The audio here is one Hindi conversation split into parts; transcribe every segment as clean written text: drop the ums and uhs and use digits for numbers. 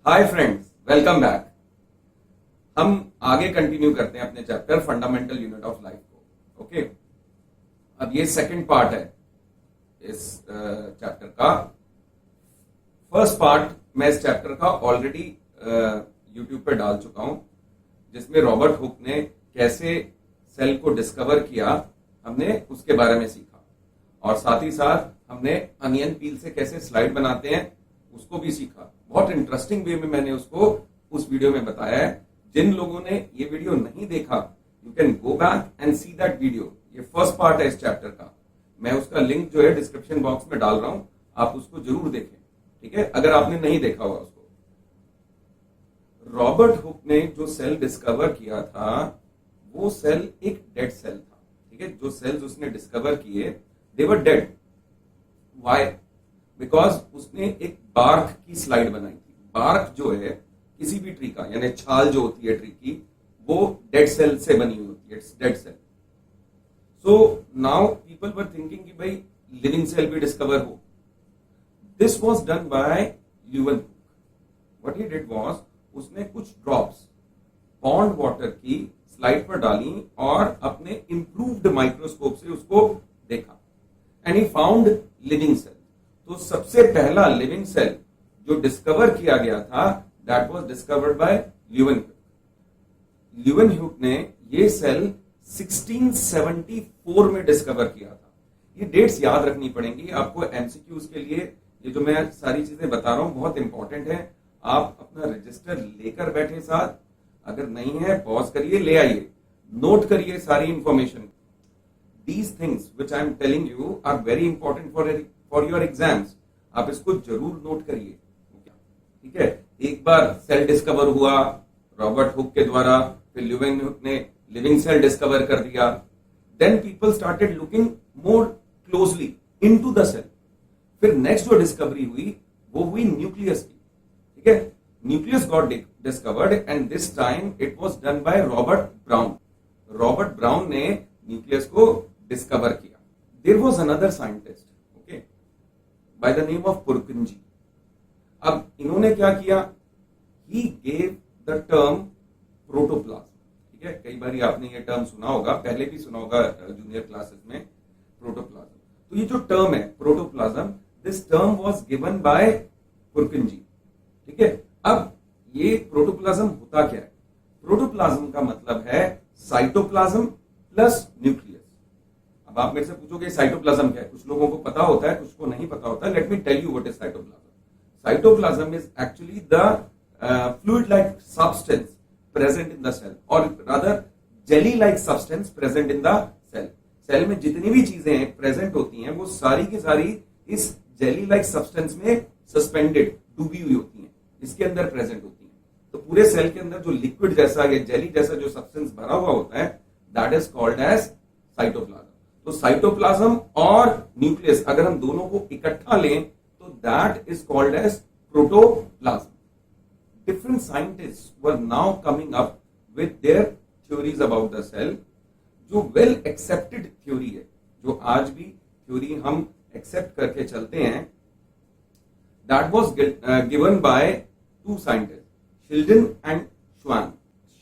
Hi friends, welcome back. हम आगे कंटिन्यू करते हैं अपने chapter fundamental unit of life को। ओके, अब ये सेकंड पार्ट है इस चैप्टर का। फर्स्ट पार्ट मैं इस चैप्टर का ऑलरेडी यूट्यूब पे डाल चुका हूं, जिसमें रॉबर्ट हुक ने कैसे सेल को डिस्कवर किया हमने उसके बारे में सीखा, और साथ ही साथ हमने अनियन पील से कैसे स्लाइड बनाते हैं उसको भी सीखा। बहुत इंटरेस्टिंग वे में मैंने उसको उस वीडियो में बताया है। जिन लोगों ने ये वीडियो नहीं देखा, you can go back and see that video. ये फर्स्ट पार्ट है इस चैप्टर का। मैं उसका लिंक जो है डिस्क्रिप्शन बॉक्स में डाल रहा हूं, आप उसको जरूर देखें, ठीक है, अगर आपने नहीं देखा हुआ उसको। रॉबर्ट हुक ने जो सेल डिस्कवर किया था वो सेल एक डेड सेल था, ठीक है। जो सेल्स उसने डिस्कवर किए दे वर डेड। व्हाई? बिकॉज उसने एक बार्क की स्लाइड बनाई थी। बार्क जो है किसी भी ट्री का, यानी छाल जो होती है ट्री की, वो डेड सेल से बनी हुई होती है, it's dead cell. So now people were thinking कि भाई लिविंग सेल भी डिस्कवर हो। This was done by Leeuwenhoek. What he did was, उसने कुछ ड्रॉप्स पॉन्ड वाटर की स्लाइड पर डाली और अपने इंप्रूव्ड माइक्रोस्कोप से उसको देखा, and he found living cell. तो सबसे पहला लिविंग सेल जो डिस्कवर किया गया था that was discovered by Leeuwenhoek. Leeuwenhoek ने ये सेल 1674 में डिस्कवर किया था। ये डेट्स याद रखनी पड़ेंगी आपको एमसीक्यूज के लिए। ये जो मैं सारी चीजें बता रहा हूं बहुत इंपॉर्टेंट है। आप अपना रजिस्टर लेकर बैठे साथ, अगर नहीं है पॉज करिए, ले आइए, नोट करिए सारी information. These things which I am telling you are very important for your exams. आप इसको जरूर नोट करिए, ठीक है। एक बार सेल डिस्कवर हुआ रॉबर्ट हुक के द्वारा, फिर ल्यूवन हुक ने लिविंग सेल डिस्कवर कर दिया। Then people started looking more closely into the cell. फिर नेक्स्ट जो डिस्कवरी हुई वो हुई न्यूक्लियस की, ठीक है। Nucleus got discovered and this time it was done by Robert Brown. Robert Brown ने न्यूक्लियस को डिस्कवर किया। There was another scientist, okay, by the name of Purkinje. अब इन्होंने क्या किया, he gave the term protoplasm, ठीक है। कई बार आपने ये टर्म सुना होगा, पहले भी सुना होगा जूनियर क्लासेस में, प्रोटोप्लाज्म। तो ये जो टर्म है protoplasm, this term was given by पुरकिंजी, ठीक है। अब ये प्रोटोप्लाज्म होता क्या है? प्रोटोप्लाज्म का मतलब है साइटोप्लाज्म प्लस न्यूक्लियस। अब आप मेरे से पूछोगे साइटोप्लाज्म क्या है? कुछ लोगों को पता होता है, कुछ को नहीं पता होता है। Let me tell you what is cytoplasm. Cytoplasm is actually the fluid-like substance present in the cell, or rather jelly-like substance present in the cell. Cell में जितनी भी चीजें प्रेजेंट होती हैं वो सारी की सारी इस जेली लाइक सब्सटेंस में सस्पेंडेड, डूबी हुई होती हैं, इसके अंदर प्रेजेंट होती हैं। तो पूरे सेल के अंदर जो लिक्विड जैसा या जेली जैसा जो सब्सटेंस भरा हुआ होता है that is called as cytoplasm. तो साइटोप्लाज्म और न्यूक्लियस अगर हम दोनों को इकट्ठा लें तो that is called as protoplasm. Different scientists were now coming up with their theories about the cell. जो well accepted theory है, जो आज भी theory हम accept करके चलते हैं, that was given by two scientists, Schilden and Schwann.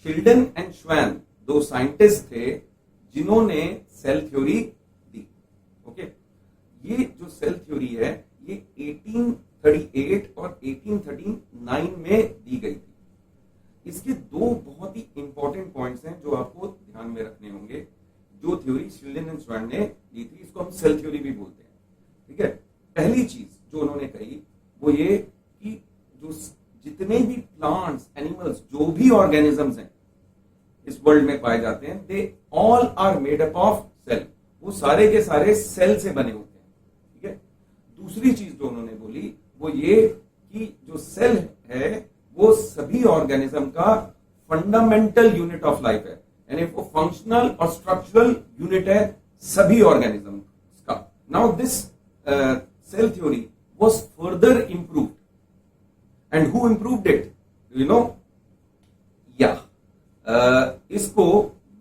Schilden and Schwann दो साइंटिस्ट थे जिन्होंने सेल थ्योरी दी, ओके। ये जो सेल थ्योरी है ये 1838 और 1839 में दी गई थी। इसके दो बहुत ही इंपॉर्टेंट पॉइंट्स हैं जो आपको ध्यान में रखने होंगे। जो थ्योरी शिल्डन एंड श्वान ने दी थी, इसको हम सेल थ्योरी भी बोलते हैं, ठीक है। पहली चीज जो उन्होंने कही वो ये कि जो जितने भी प्लांट्स, एनिमल्स, जो भी ऑर्गेनिजम्स हैं इस वर्ल्ड में पाए जाते हैं, they all are made up of cell. वो सारे के सारे सेल से बने होते हैं, ठीक है। दूसरी चीज जो उन्होंने बोली वो ये कि जो सेल है वो सभी ऑर्गेनिज्म का फंडामेंटल यूनिट ऑफ लाइफ है, यानी वो फंक्शनल और स्ट्रक्चरल यूनिट है सभी ऑर्गेनिज्म का। Now this cell theory was further improved, and who improved it, you know? या इसको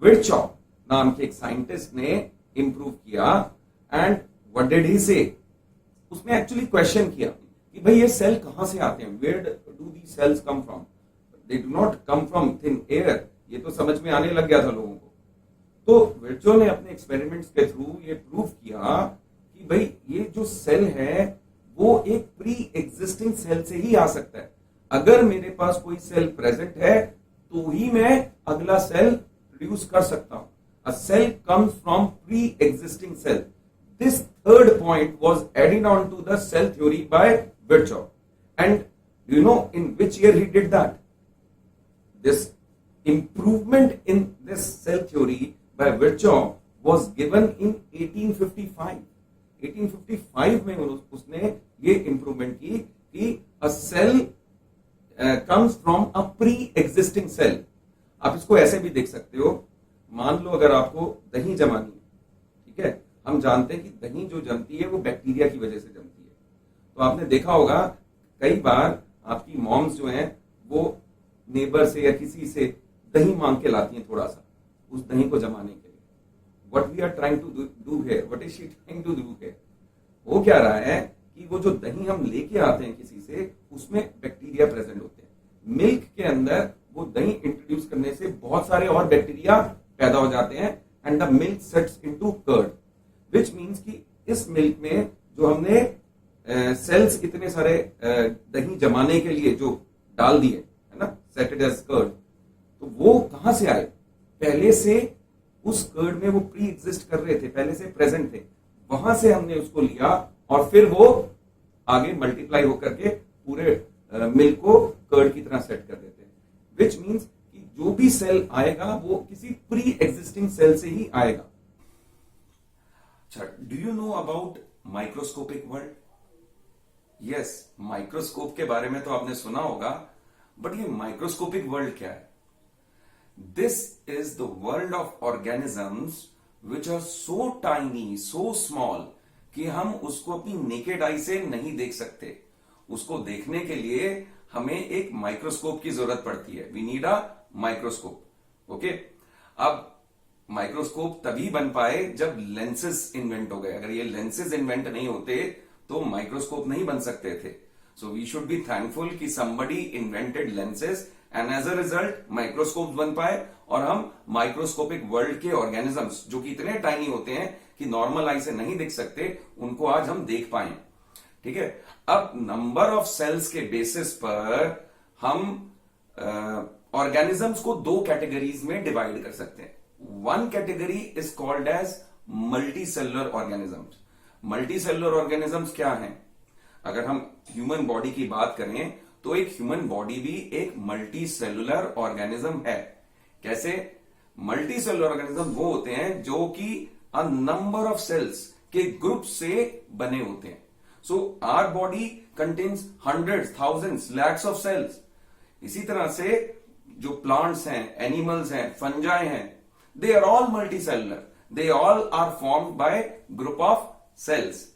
विर्चॉफ नाम के एक साइंटिस्ट ने इंप्रूव किया। एंड व्हाट डिड ही से? उसमें एक्चुअली क्वेश्चन किया कि भाई ये सेल कहां से आते हैं, where do the cells come from, they do not come from thin air. ये तो समझ में आने लग गया था लोगों को। तो विर्चो ने अपने एक्सपेरिमेंट्स के थ्रू ये प्रूव किया कि भाई ये जो सेल है वो एक प्री एग्जिस्टिंग सेल से ही आ सकता है। अगर मेरे पास कोई सेल प्रेजेंट है तो ही मैं अगला सेल प्रोड्यूस कर सकता हूं। A cell comes from pre existing cell. This third point was added on to the cell theory by Virchow. And you know in which year he did that? This improvement in this cell theory by Virchow was given in 1855. 1855 में उसने ये इंप्रूवमेंट की कि a cell comes from a pre-existing cell. आप इसको ऐसे भी देख सकते हो, मान लो अगर आपको दही जमानी है, ठीक है, हम जानते हैं कि दही जो जमती है वो बैक्टीरिया की वजह से जमती है। तो आपने देखा होगा कई बार आपकी मॉम्स जो हैं वो नेबर से या किसी से दही मांग के लाती हैं थोड़ा सा उस दही को जमाने के लिए। What we are trying to do here, what is she trying to do here? वो क्या रहा है कि वो जो दही हम लेके आते हैं किसी से, उसमें बैक्टीरिया प्रेजेंट होते हैं। मिल्क के अंदर वो दही इंट्रोड्यूस करने से बहुत सारे और बैक्टीरिया पैदा हो जाते हैं and the milk sets into curd, which means कि इस मिल्क में जो हमने सेल्स इतने सारे दही जमाने के लिए जो डाल दिए है ना, सेटेड एज कर्ड, तो वो कहां से आए? पहले से उस कर्ड में वो प्री एग्जिस्ट कर रहे थे, पहले से प्रेजेंट थे, वहां से हमने उसको लिया और फिर वो आगे मल्टीप्लाई होकर के पूरे मिल्क को कर्ड की तरह सेट कर देते हैं। विच मीन्स कि जो भी सेल आएगा वो किसी प्री एग्जिस्टिंग सेल से ही आएगा। अच्छा, do you know about microscopic world? Yes, microscope के बारे में तो आपने सुना होगा, बट ये माइक्रोस्कोपिक वर्ल्ड क्या है? This is the world of organisms which are so tiny, so small कि हम उसको अपनी नेकेड आई से नहीं देख सकते। उसको देखने के लिए हमें एक माइक्रोस्कोप की जरूरत पड़ती है। We need a microscope. Okay, अब माइक्रोस्कोप तभी बन पाए जब लेंसेज इन्वेंट हो गए। अगर ये लेंसेज इन्वेंट नहीं होते तो माइक्रोस्कोप नहीं बन सकते थे। So we should be thankful कि somebody invented lenses and as a result microscope बन पाए और हम माइक्रोस्कोपिक वर्ल्ड के ऑर्गेनिजम्स जो कि इतने टाइनी होते हैं कि नॉर्मल आई से नहीं दिख सकते, उनको आज हम देख पाए। ठीक है, अब नंबर ऑफ सेल्स के बेसिस पर हम ऑर्गेनिजम्स को दो कैटेगरीज में डिवाइड कर सकते हैं। One category is called as multi cellular organisms. Multi cellular organisms क्या हैं? अगर हम ह्यूमन बॉडी की बात करें तो एक ह्यूमन बॉडी भी एक मल्टी सेलुलर ऑर्गेनिज्म है। कैसे? मल्टी सेलुलर ऑर्गेनिज्म वो होते हैं जो कि अ नंबर ऑफ सेल्स के ग्रुप से बने होते हैं। So our body contains hundreds, thousands, lakhs of cells. इसी तरह से जो प्लांट्स हैं, एनिमल्स हैं, फंजाई हैं, they are all multi cellular, they all are formed by group of cells.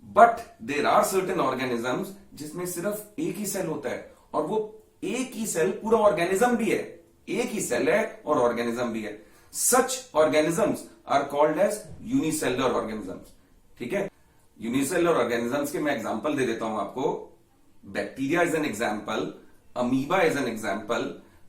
But there are certain organisms जिसमें सिर्फ एक ही सेल होता है और वो एक ही सेल पूरा ऑर्गेनिज्म भी है, एक ही सेल है और ऑर्गेनिज्म भी है। Such organisms are called as unicellular organisms. ठीक है, यूनिसेलुलर ऑर्गेनिजम्स के मैं एग्जांपल दे देता हूं आपको। Bacteria is an example, amoeba is an example,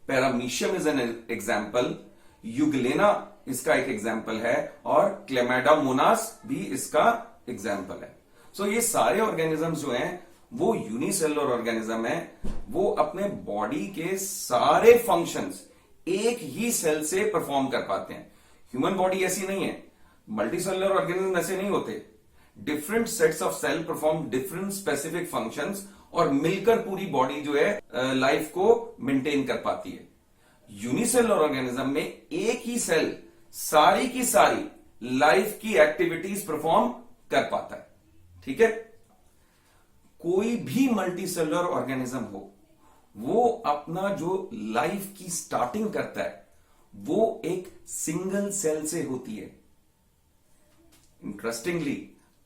paramecium is an example, euglena इसका एक एग्जांपल है और क्लेमाइडोमोनास भी इसका एग्जांपल है। सो ये सारे ऑर्गेनिजम्स जो हैं वो यूनिसेलुलर ऑर्गेनिज्म है। वो अपने बॉडी के सारे फंक्शंस एक ही सेल से परफॉर्म कर पाते हैं। ह्यूमन बॉडी ऐसी नहीं है, मल्टी सेलुलर ऑर्गेनिज्म ऐसे नहीं होते। Different sets of cell perform different specific functions और मिलकर पूरी बॉडी जो है लाइफ को मेंटेन कर पाती है। यूनिसेलुलर ऑर्गेनिज्म में एक ही सेल सारी की सारी लाइफ की एक्टिविटीज परफॉर्म कर पाता है। ठीक है, कोई भी मल्टी सेलुलर ऑर्गेनिज्म हो, वो अपना जो लाइफ की स्टार्टिंग करता है वो एक सिंगल सेल से होती है। इंटरेस्टिंगली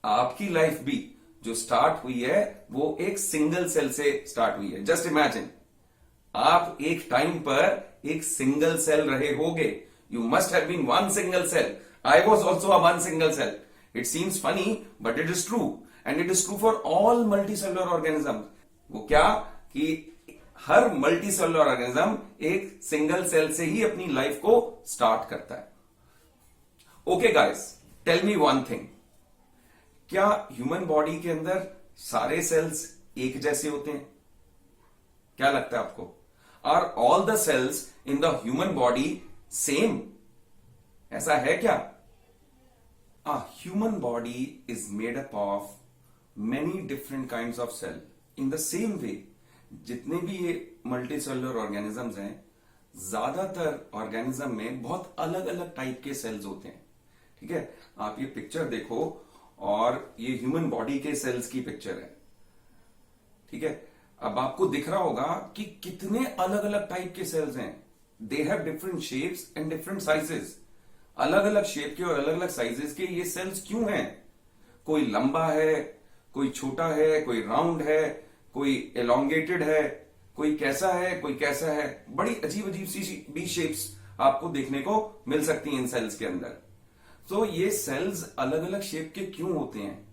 आपकी लाइफ भी जो स्टार्ट हुई है वो एक सिंगल सेल से स्टार्ट हुई है। जस्ट इमेजिन, आप एक टाइम पर एक सिंगल सेल रहे होगे। You must have been one single cell. I was also a one single cell. It seems funny but it is true and it is true for all multicellular organisms. वो क्या कि हर मल्टी सेलुलर ऑर्गेनिज्म एक सिंगल सेल से ही अपनी लाइफ को स्टार्ट करता है। Okay guys, tell me one thing, क्या ह्यूमन बॉडी के अंदर सारे सेल्स एक जैसे होते हैं? क्या लगता है आपको? Are all the cells in the human body same? ऐसा है क्या? A human body is made up of many different kinds of cell. In the same way, जितने भी ये मल्टी सेलुलर ऑर्गेनिजम्स हैं, ज्यादातर ऑर्गेनिज्म में बहुत अलग अलग टाइप के सेल्स होते हैं। ठीक है, आप ये पिक्चर देखो और ये ह्यूमन बॉडी के सेल्स की पिक्चर है। ठीक है, अब आपको दिख रहा होगा कि कितने अलग अलग टाइप के सेल्स हैं। They have different shapes and different sizes. अलग अलग शेप के और अलग अलग साइजेस के ये सेल्स क्यों हैं? कोई लंबा है, कोई छोटा है, कोई राउंड है, कोई एलोंगेटेड है, कोई कैसा है, कोई कैसा है। बड़ी अजीब अजीब सी भी शेप्स आपको देखने को मिल सकती हैं इन सेल्स के अंदर। तो ये सेल्स अलग अलग शेप के क्यों होते हैं?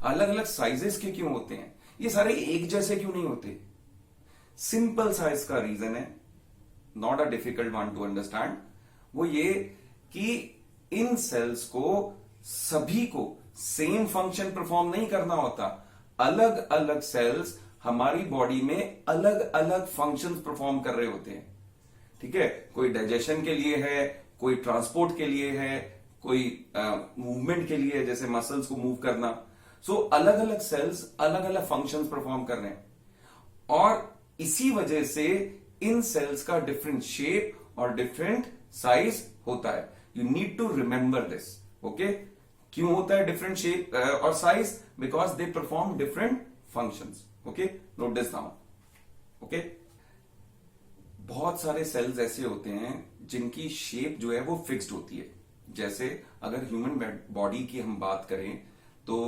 अलग अलग साइजेस के क्यों होते हैं? ये सारे एक जैसे क्यों नहीं होते? सिंपल सा इसका रीजन है, not a difficult one two understand. वो ये कि इन सेल्स को सभी को सेम फंक्शन परफॉर्म नहीं करना होता। अलग अलग सेल्स हमारी बॉडी में अलग अलग फंक्शंस परफॉर्म कर रहे होते हैं। ठीक है, कोई डाइजेशन के लिए है, कोई ट्रांसपोर्ट के लिए है, कोई मूवमेंट के लिए है, जैसे मसल्स को मूव करना। सो अलग अलग सेल्स अलग अलग फंक्शंस परफॉर्म कर रहे हैं और इसी वजह से इन सेल्स का डिफरेंट शेप और डिफरेंट साइज होता है। You need to remember this. Okay, क्यों होता है डिफरेंट शेप और size? Because they perform different functions. Okay, note this down. Okay, बहुत सारे सेल्स ऐसे होते हैं जिनकी शेप जो है वो फिक्स्ड होती है। जैसे अगर ह्यूमन बॉडी की हम बात करें तो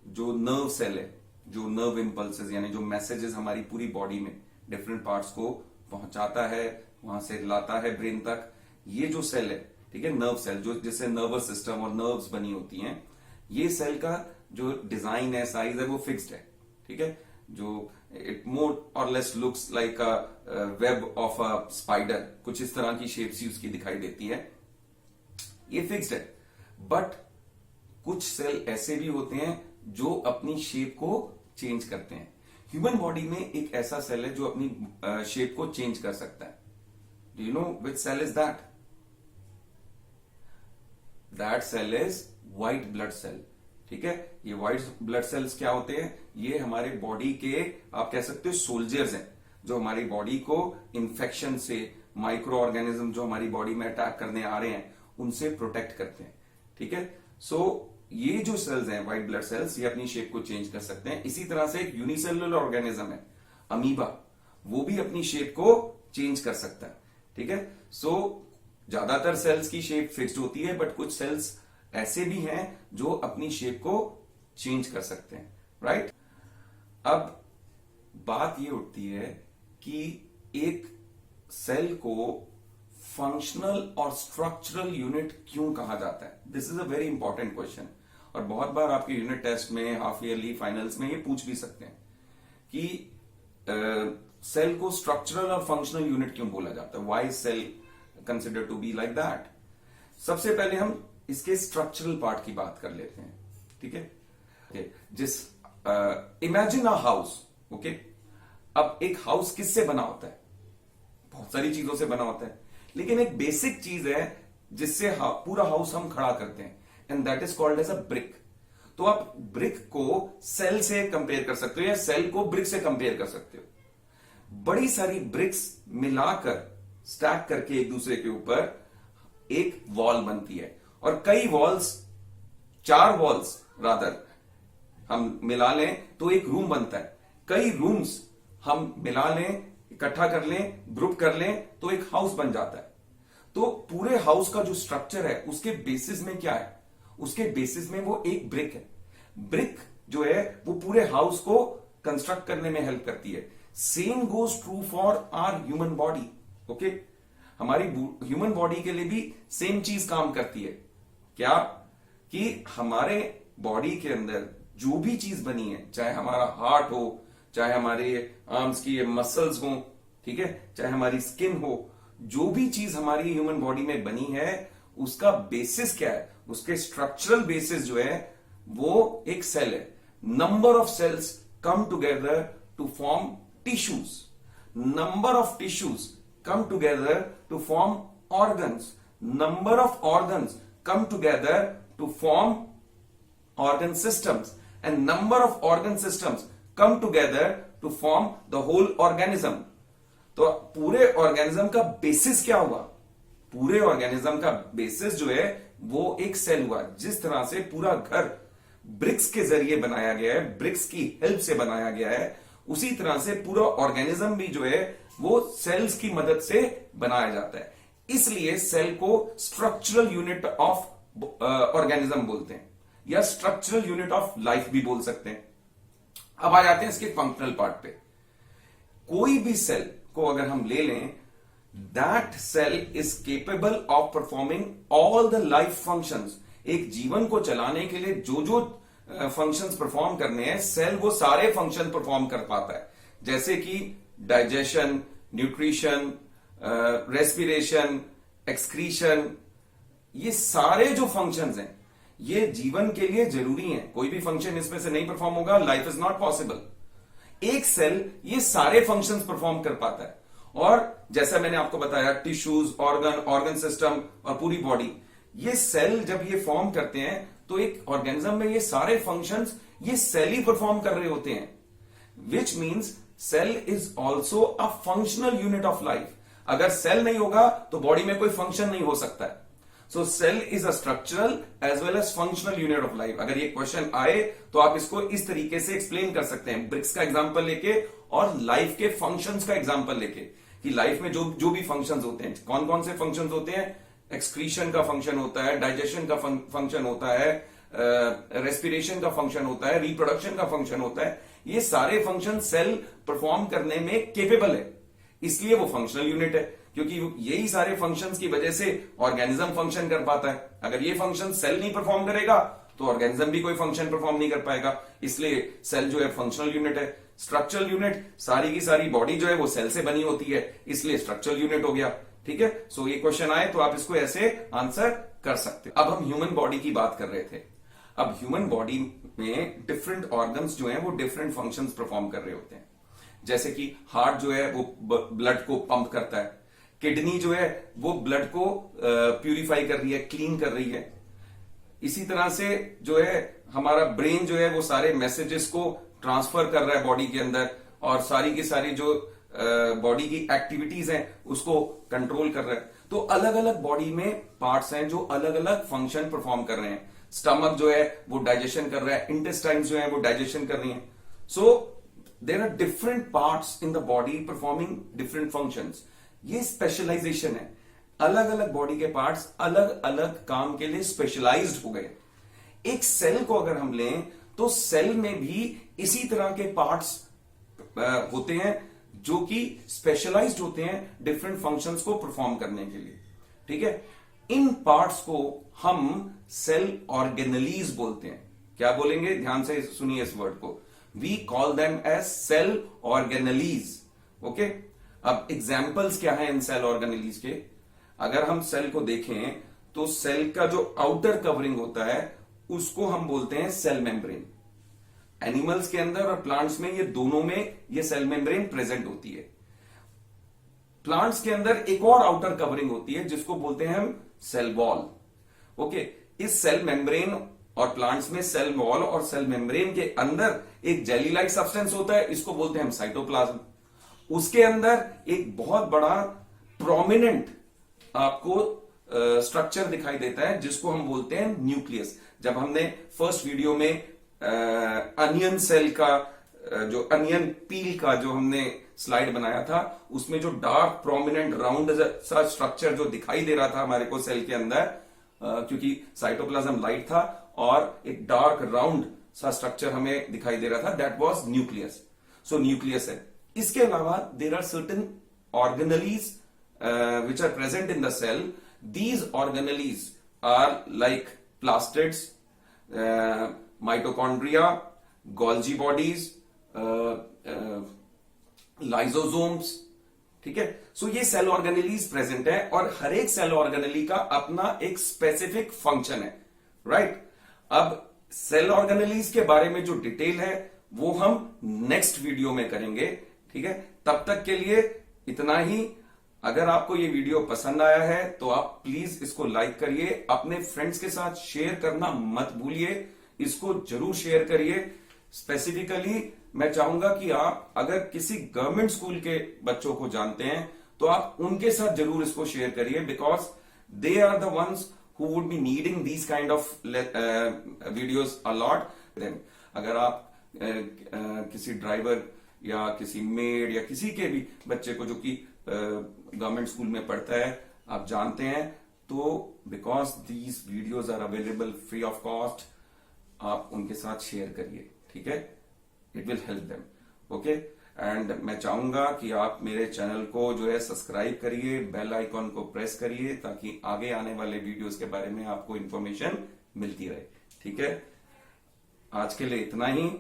जो नर्व सेल है, जो नर्व इंपल्सेस यानी जो मैसेजेस हमारी पूरी बॉडी में डिफरेंट पार्ट्स को पहुंचाता है, वहां से लाता है ब्रेन तक, ये जो सेल है, ठीक है, नर्व सेल, जो जिससे नर्वस सिस्टम और नर्व्स बनी होती हैं, ये सेल का जो डिजाइन है, साइज है, वो फिक्स्ड है। ठीक है, जो इट मोर और less looks like a web of a spider, कुछ इस तरह की शेप्स ही उसकी दिखाई देती है। ये फिक्स्ड है। बट कुछ सेल ऐसे भी होते हैं जो अपनी शेप को चेंज करते हैं। ह्यूमन बॉडी में एक ऐसा सेल है जो अपनी शेप को चेंज कर सकता है। Do you know which cell is that? That cell is white blood cell. ठीक है, ये व्हाइट ब्लड सेल्स क्या होते हैं? ये हमारे बॉडी के, आप कह सकते हो, सोल्जर्स हैं, जो हमारी बॉडी को इन्फेक्शन से, माइक्रो ऑर्गेनिज्म जो हमारी बॉडी में अटैक करने आ रहे हैं, उनसे प्रोटेक्ट करते हैं। ठीक है, सो ये जो सेल्स हैं व्हाइट ब्लड सेल्स, ये अपनी शेप को चेंज कर सकते हैं। इसी तरह से एक यूनिसेलुलर ऑर्गेनिज्म है अमीबा, वो भी अपनी शेप को चेंज कर सकता है। ठीक है, सो ज्यादातर सेल्स की शेप फिक्स्ड होती है, बट कुछ सेल्स ऐसे भी हैं जो अपनी शेप को चेंज कर सकते हैं। राइट, अब बात ये उठती है कि एक सेल को फंक्शनल और स्ट्रक्चरल यूनिट क्यों कहा जाता है? This is a very important question और बहुत बार आपके यूनिट टेस्ट में, हाफ ईयरली, फाइनल्स में ये पूछ भी सकते हैं कि सेल को स्ट्रक्चरल और फंक्शनल यूनिट क्यों बोला जाता है? Why cell consider to be like that? सबसे पहले हम इसके स्ट्रक्चरल पार्ट की बात कर लेते हैं। ठीक है, जिस इमेजिन अ हाउस। ओके, अब एक हाउस किससे बना होता है? बहुत सारी चीजों से बना होता है, लेकिन एक बेसिक चीज है जिससे पूरा हाउस हम खड़ा करते हैं, and that is called as a brick. तो आप ब्रिक को सेल से कंपेयर कर सकते हो या सेल को ब्रिक से कंपेयर कर सकते हो। बड़ी सारी ब्रिक्स मिलाकर, स्टैक करके एक दूसरे के ऊपर एक वॉल बनती है, और कई वॉल्स, 4 वॉल्स रादर हम मिला लें तो एक रूम बनता है। कई रूम्स हम मिला लें, इकट्ठा कर लें, ग्रुप कर लें तो एक हाउस बन जाता है। तो पूरे हाउस का जो स्ट्रक्चर है उसके बेसिस में क्या है? उसके बेसिस में वो एक ब्रिक है। ब्रिक जो है वो पूरे हाउस को कंस्ट्रक्ट करने में हेल्प करती है। Same goes true for our human body. Okay, हमारी ह्यूमन बॉडी के लिए भी सेम चीज काम करती है। क्या? कि हमारे बॉडी के अंदर जो भी चीज बनी है, चाहे हमारा हार्ट हो, चाहे हमारे आर्म्स की मसल्स हो, ठीक है, चाहे हमारी स्किन हो, जो भी चीज हमारी ह्यूमन बॉडी में बनी है उसका बेसिस क्या है, उसके स्ट्रक्चरल बेसिस जो है वो एक सेल है। Number of cells come together to form tissues, number of tissues come together to form organs, number of organs come together to form organ systems, and number of organ systems come together to form the whole organism। तो पूरे ऑर्गेनिज्म का बेसिस क्या हुआ, पूरे ऑर्गेनिज्म का बेसिस जो है वो एक सेल हुआ। जिस तरह से पूरा घर ब्रिक्स के जरिए बनाया गया है, ब्रिक्स की हेल्प से बनाया गया है, उसी तरह से पूरा ऑर्गेनिज्म भी जो है वो सेल्स की मदद से बनाया जाता है। इसलिए सेल को स्ट्रक्चरल यूनिट ऑफ ऑर्गेनिज्म बोलते हैं, या स्ट्रक्चरल यूनिट ऑफ लाइफ भी बोल सकते हैं। अब आ जाते हैं इसके फंक्शनल पार्ट पे। कोई भी सेल को अगर हम ले लें, that cell is capable of performing all the life functions. एक जीवन को चलाने के लिए जो जो फंक्शंस परफॉर्म करने हैं, सेल वो सारे फंक्शन परफॉर्म कर पाता है। जैसे कि डाइजेशन, न्यूट्रिशन, रेस्पिरेशन, एक्सक्रीशन, ये सारे जो फंक्शंस हैं ये जीवन के लिए जरूरी हैं। कोई भी फंक्शन इसमें से नहीं परफॉर्म होगा, लाइफ इज नॉट पॉसिबल। एक सेल ये सारे फंक्शंस परफॉर्म कर पाता है। और जैसा मैंने आपको बताया, टिश्यूज, ऑर्गन सिस्टम और पूरी बॉडी, ये सेल जब ये फॉर्म करते हैं तो एक ऑर्गेनिज्म में ये सारे फंक्शंस ये सेल ही परफॉर्म कर रहे होते हैं, which means cell is also a functional unit of life. अगर सेल नहीं होगा तो बॉडी में कोई फंक्शन नहीं हो सकता है। So cell is a structural as well as functional unit of life. अगर ये क्वेश्चन आए तो आप इसको इस तरीके से एक्सप्लेन कर सकते हैं, ब्रिक्स का एग्जांपल लेके और लाइफ के फंक्शंस का एग्जांपल लेके, कि लाइफ में जो भी फंक्शंस होते हैं, कौन कौन से फंक्शंस होते हैं। एक्सक्रीशन का फंक्शन होता है, डाइजेशन का फंक्शन होता है, रेस्पिरेशन का फंक्शन होता है, रिप्रोडक्शन का फंक्शन होता है। ये सारे फंक्शन सेल परफॉर्म करने में केपेबल है, इसलिए वो फंक्शनल यूनिट है, क्योंकि यही सारे फंक्शंस की वजह से ऑर्गेनिज्म फंक्शन कर पाता है। अगर ये फंक्शन सेल नहीं परफॉर्म करेगा तो ऑर्गेनिज्म भी कोई फंक्शन परफॉर्म नहीं कर पाएगा। इसलिए सेल जो है फंक्शनल यूनिट है। स्ट्रक्चरल यूनिट, सारी की सारी बॉडी जो है वो सेल से बनी होती है, इसलिए स्ट्रक्चरल यूनिट हो गया। ठीक है, सो ये क्वेश्चन आए तो आप इसको ऐसे आंसर कर सकते हो। अब हम ह्यूमन बॉडी की बात कर रहे थे। अब ह्यूमन बॉडी में डिफरेंट ऑर्गन्स जो हैं वो डिफरेंट फंक्शंस परफॉर्म कर रहे होते हैं। जैसे कि हार्ट जो है वो ब्लड को पंप करता है, किडनी जो है वो ब्लड को प्यूरिफाई कर रही है, क्लीन कर रही है। इसी तरह से जो है हमारा ब्रेन जो है वो सारे मैसेजेस को ट्रांसफर कर रहा है बॉडी के अंदर, और सारी की सारी जो बॉडी की एक्टिविटीज हैं उसको कंट्रोल कर रहा है। तो अलग अलग बॉडी में पार्ट्स हैं जो अलग अलग फंक्शन परफॉर्म कर रहे हैं। स्टमक जो है वो डाइजेशन कर रहा है, इंटेस्टाइन्स जो है वो डाइजेशन कर रही हैं। So there are different parts in the body performing different functions. ये स्पेशलाइजेशन है, अलग अलग बॉडी के पार्ट्स अलग अलग काम के लिए स्पेशलाइज्ड हो गए। एक सेल को अगर हम लें तो सेल में भी इसी तरह के पार्ट्स होते हैं जो कि स्पेशलाइज्ड होते हैं डिफरेंट फंक्शंस को परफॉर्म करने के लिए। ठीक है, इन पार्ट्स को हम सेल ऑर्गेनलीज बोलते हैं। क्या बोलेंगे, ध्यान से सुनिए इस वर्ड को। We call them as cell organelles. Okay, अब एग्जाम्पल्स क्या है इन सेल ऑर्गेनलीज के। अगर हम सेल को देखें तो सेल का जो आउटर कवरिंग होता है उसको हम बोलते हैं सेल मेम्ब्रेन। एनिमल्स के अंदर और प्लांट्स में, ये दोनों में ये सेल मेम्ब्रेन प्रेजेंट होती है। प्लांट्स के अंदर एक और आउटर कवरिंग होती है जिसको बोलते हैं हम सेल वॉल। ओके, इस सेल मेम्ब्रेन और प्लांट्स में सेल वॉल और सेल मेम्ब्रेन के अंदर एक जेली लाइक सब्सटेंस होता है, इसको बोलते हैं हम साइटोप्लाज्म। उसके अंदर एक बहुत बड़ा प्रोमिनेंट आपको स्ट्रक्चर दिखाई देता है जिसको हम बोलते हैं न्यूक्लियस। जब हमने फर्स्ट वीडियो में अनियन सेल का जो अनियन पील का जो हमने स्लाइड बनाया था, उसमें जो डार्क प्रोमिनेंट राउंड सा स्ट्रक्चर जो दिखाई दे रहा था हमारे को सेल के अंदर, क्योंकि साइटोप्लाज्म लाइट था और एक डार्क राउंड सा स्ट्रक्चर हमें दिखाई दे रहा था, that was nucleus. So nucleus है। इसके अलावा there are certain organelles which are present in the cell. These organelles are like plastids, mitochondria, Golgi bodies, lysosomes, ठीक है। सो ये सेल ऑर्गेनेलीज प्रेजेंट है और हर एक सेल ऑर्गेनेली का अपना एक स्पेसिफिक फंक्शन है, राइट। अब सेल ऑर्गेनेलीज के बारे में जो डिटेल है वो हम नेक्स्ट वीडियो में करेंगे, ठीक है। तब तक के लिए इतना ही। अगर आपको ये वीडियो पसंद आया है तो आप प्लीज इसको लाइक करिए, अपने फ्रेंड्स के साथ शेयर करना मत भूलिए, इसको जरूर शेयर करिए। स्पेसिफिकली मैं चाहूंगा कि आप अगर किसी गवर्नमेंट स्कूल के बच्चों को जानते हैं तो आप उनके साथ जरूर इसको शेयर करिए, because they are the ones who would be needing these kind of videos a lot. अगर आप किसी ड्राइवर या किसी मेड या किसी के भी बच्चे को जो कि गवर्नमेंट स्कूल में पढ़ता है आप जानते हैं, तो because these videos are available free of cost, आप उनके साथ शेयर करिए, ठीक है। It will help them, okay. And मैं चाहूंगा कि आप मेरे चैनल को जो है सब्सक्राइब करिए, बेल आइकॉन को प्रेस करिए, ताकि आगे आने वाले वीडियोस के बारे में आपको इंफॉर्मेशन मिलती रहे, ठीक है। आज के लिए इतना ही।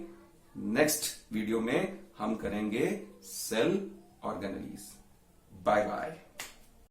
नेक्स्ट वीडियो में हम करेंगे सेल ऑर्गेनेलीज। Bye bye.